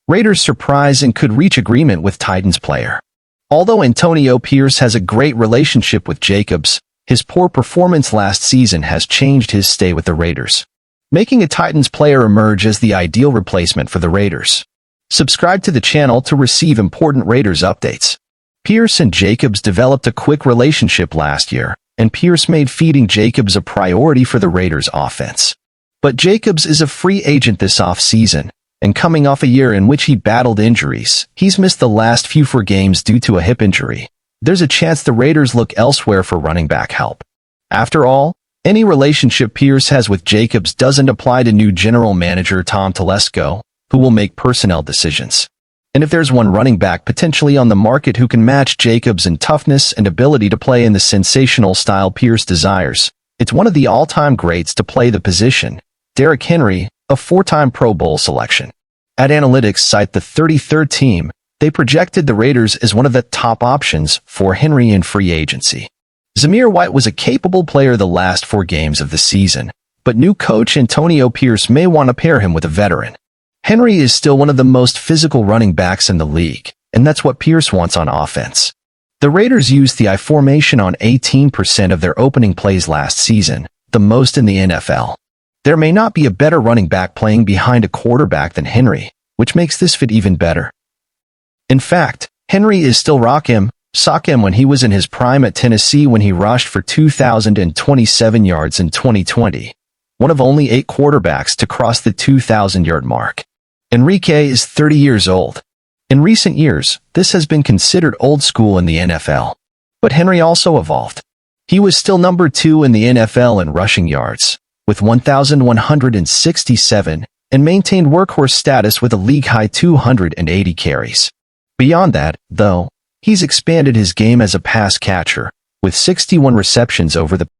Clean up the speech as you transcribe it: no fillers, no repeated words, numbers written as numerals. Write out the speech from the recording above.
Raiders surprise and could reach agreement with Titans player. Although Antonio Pierce has a great relationship with Jacobs, his poor performance last season has changed his stay with the Raiders, making a Titans player emerge as the ideal replacement for the Raiders. Subscribe to the channel to receive important Raiders updates. Pierce and Jacobs developed a quick relationship last year, and Pierce made feeding Jacobs a priority for the Raiders offense. But Jacobs is a free agent this offseason, and coming off a year in which he battled injuries, he's missed the last few 4 games due to a hip injury. There's a chance the Raiders look elsewhere for running back help. After all, any relationship Pierce has with Jacobs doesn't apply to new general manager Tom Telesco, who will make personnel decisions. And if there's one running back potentially on the market who can match Jacobs in toughness and ability to play in the sensational style Pierce desires, it's one of the all-time greats to play the position, Derrick Henry, a 4-time Pro Bowl selection. At analytics site The 33rd Team, they projected the Raiders as one of the top options for Henry in free agency. Zamir White was a capable player the last 4 games of the season, but new coach Antonio Pierce may want to pair him with a veteran. Henry is still one of the most physical running backs in the league, and that's what Pierce wants on offense. The Raiders used the I formation on 18% of their opening plays last season, the most in the NFL. There may not be a better running back playing behind a quarterback than Henry, which makes this fit even better. In fact, Henry is still sock him when he was in his prime at Tennessee when he rushed for 2,027 yards in 2020, one of only 8 quarterbacks to cross the 2,000-yard mark. Enrique is 30 years old. In recent years, this has been considered old school in the NFL. But Henry also evolved. He was still number 2 in the NFL in rushing yards, with 1,167, and maintained workhorse status with a league-high 280 carries. Beyond that, though, he's expanded his game as a pass catcher, with 61 receptions over the